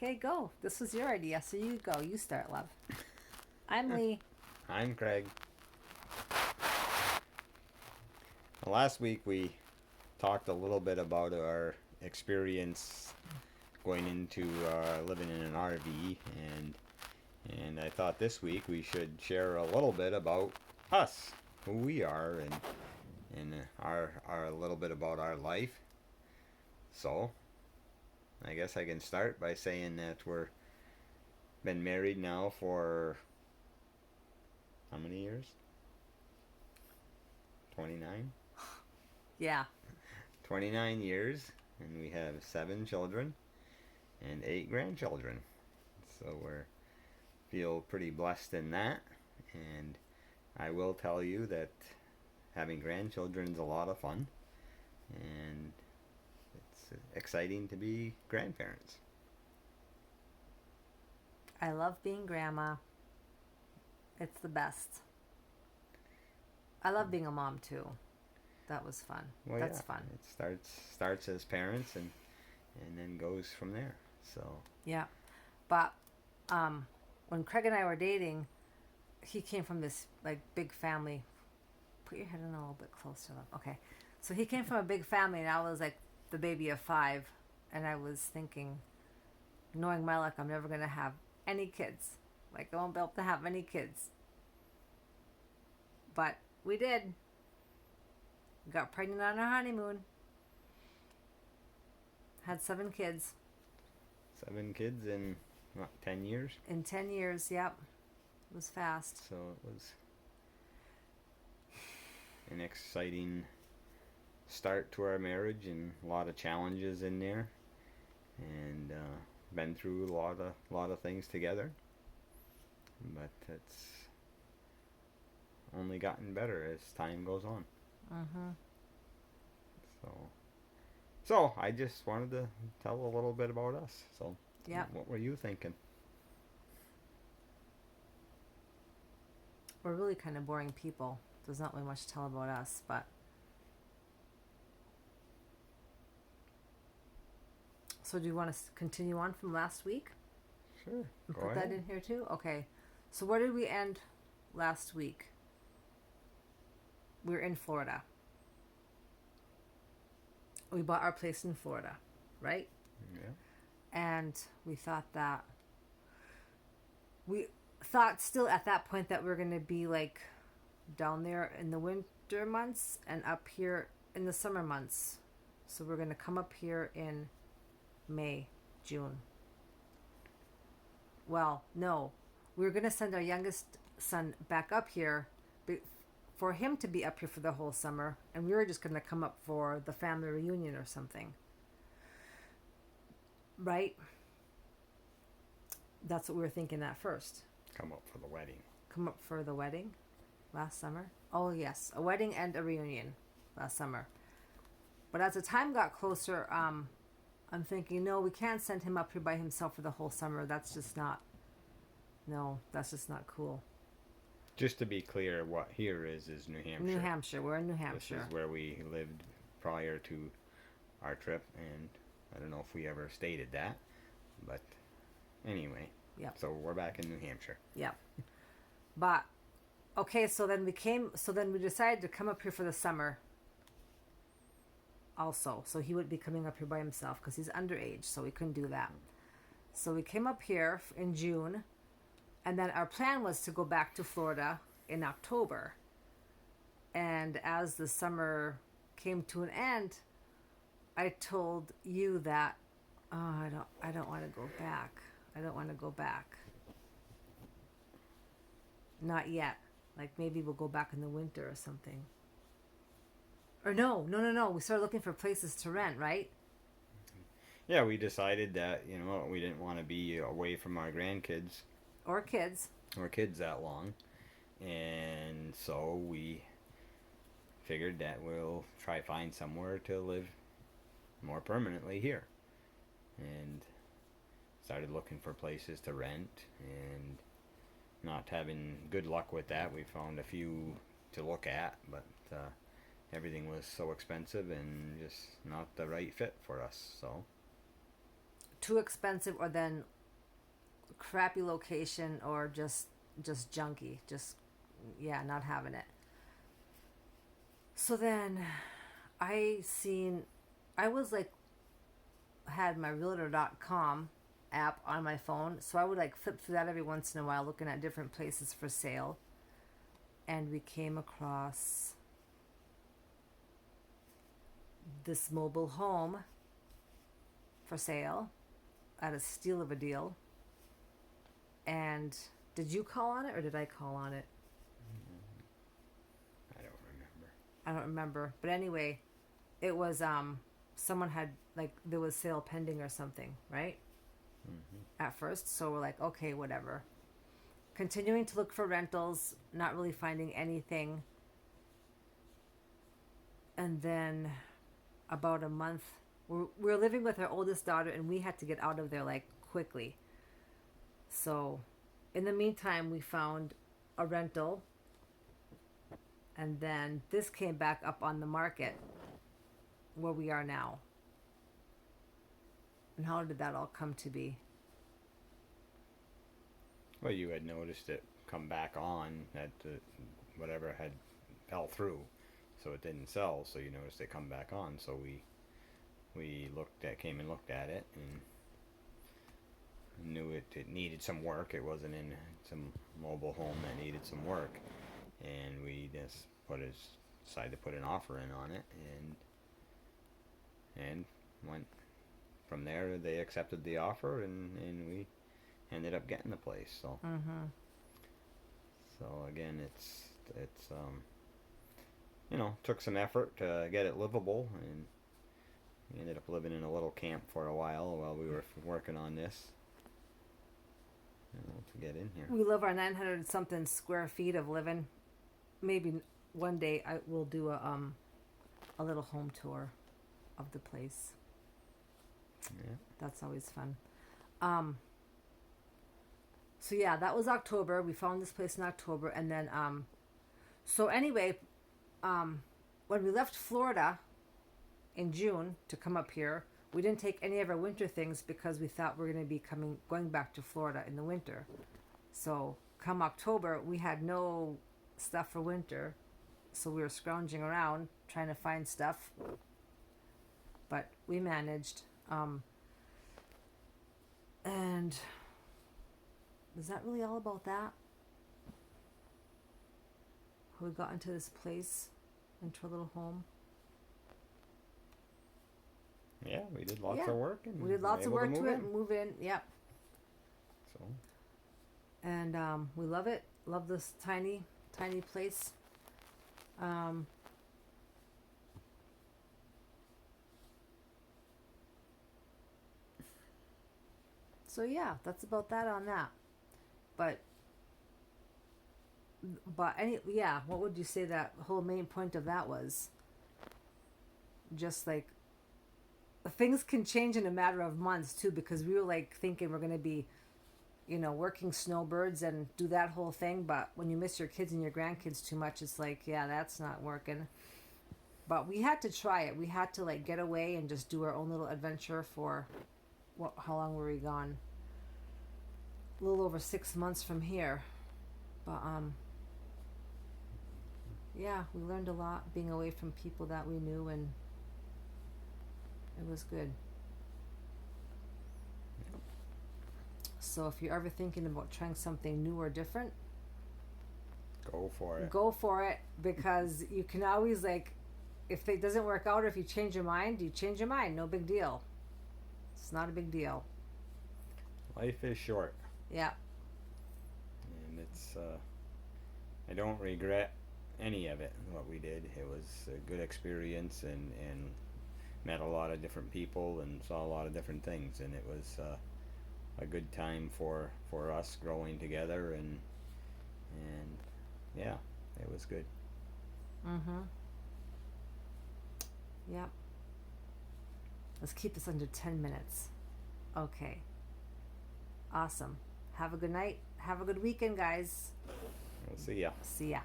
Okay, go. This was your idea, so you go. You start, love. I'm Lee. I'm Craig. Last week we talked a little bit about our experience going into living in an RV, and I thought this week we should share a little bit about us, who we are, and our a little bit about our life. So, I guess I can start by saying that we're been married now for how many years? 29? Yeah. 29 years, and we have 7 children and 8 grandchildren. So we're feel pretty blessed in that. And I will tell you that having grandchildren is a lot of fun, and it's exciting to be grandparents. I love being grandma. It's the best. I love being a mom too. That was fun. Well, That's yeah, fun. it starts as parents and then goes from there. So Yeah. But when Craig and I were dating, he came from this like big family. Put your head in a little bit closer, love. Okay. So he came from a big family, and I was like the baby of 5, and I was thinking, knowing my luck, I'm never gonna have any kids. Like I won't be able to have any kids. But we did. Got pregnant on our honeymoon. Had 7 kids 7 kids in what, 10 years? in 10 years. Yep. It was fast. So it was an exciting start to our marriage and a lot of challenges in there, and been through a lot of things together. But it's only gotten better as time goes on. Mm-hmm. So I just wanted to tell a little bit about us. So Yep. what were you thinking? We're really kind of boring people. There's not really much to tell about us, but so do you want to continue on from last week Sure. and Go put ahead. that in here too? Okay. So where did we end last week? We were in Florida. We bought our place in Florida, right? Yeah. And we thought still at that point that we are going to be like down there in the winter months and up here in the summer months. So we're going to come up here in May, June. Well, no. We were going to send our youngest son back up here for him to be up here for the whole summer, and we were just going to come up for the family reunion or something. Right? That's what we were thinking at first. Come up for the wedding. Come up for the wedding last summer. Oh, yes. A wedding and a reunion last summer. But as the time got closer, I'm thinking, no, we can't send him up here by himself for the whole summer. That's just not cool. Just to be clear, what here is New Hampshire. New Hampshire. We're in New Hampshire. This is where we lived prior to our trip, and I don't know if we ever stated that, but anyway. Yep. So we're back in New Hampshire. Yep. But okay, so then we decided to come up here for the summer. Also, so he would be coming up here by himself because he's underage, so we couldn't do that. So we came up here in June, and then our plan was to go back to Florida in October. And as the summer came to an end, I told you that I don't want to go back. I don't want to go back. Not yet. Like maybe we'll go back in the winter or something. Or no. We started looking for places to rent, right? Yeah, we decided that, we didn't want to be away from our grandkids Or kids. or kids that long. And so we figured that we'll try find somewhere to live more permanently here. And started looking for places to rent, and not having good luck with that. We found a few to look at, but everything was so expensive and just not the right fit for us. So too expensive, or then crappy location, or just junky, just not having it. So then I was like, had my realtor.com app on my phone, so I would like flip through that every once in a while looking at different places for sale, and we came across this mobile home for sale at a steal of a deal. And did you call on it, or did I call on it? I don't remember. But anyway, it was someone had, like, there was sale pending or something, right? At first. So we're like, okay, whatever. Continuing to look for rentals, not really finding anything. And then about a month, we were living with our oldest daughter, and we had to get out of there like quickly. So in the meantime, we found a rental, and then this came back up on the market where we are now. And how did that all come to be? Well, you had noticed it come back on, that whatever had fell through, so it didn't sell. So you noticed it come back on. So we came and looked at it, and knew it needed some work. It wasn't in some mobile home that needed some work, and we just decided to put an offer in on it, and went from there. They accepted the offer, and we ended up getting the place. So so again, it's took some effort to get it livable, and we ended up living in a little camp for a while we were working on this, to get in here. We love our 900 something square feet of living. Maybe one day I will do a little home tour of the place. Yeah. That's always fun. So yeah, that was October. We found this place in October, and then so anyway, when we left Florida in June to come up here, we didn't take any of our winter things because we thought we were going to be going back to Florida in the winter. So come October, we had no stuff for winter, so we were scrounging around trying to find stuff, but we managed. And was that really all about that? How we got into this place, into a little home? Yeah, we did lots of work. And we did lots of work to it and move in. Yep. So. And we love it. Love this tiny place. So yeah, that's about that on that. But what would you say that whole main point of that was? Just like, things can change in a matter of months too, because we were like thinking we're going to be, working snowbirds and do that whole thing. But when you miss your kids and your grandkids too much, it's like, yeah, that's not working. But we had to try it. We had to like get away and just do our own little adventure for, how long were we gone? A little over 6 months from here. But yeah, we learned a lot being away from people that we knew, and it was good. So if you're ever thinking about trying something new or different, go for it. Go for it, because you can always, like, if it doesn't work out, or if you change your mind, you change your mind. No big deal. It's not a big deal. Life is short. Yeah. And it's, I don't regret any of it, what we did. It was a good experience, and met a lot of different people and saw a lot of different things, and it was a good time for us growing together, and yeah, it was good. Yep. Let's keep this under 10 minutes. Okay. Awesome. Have a good night. Have a good weekend, guys. We'll see ya. See ya.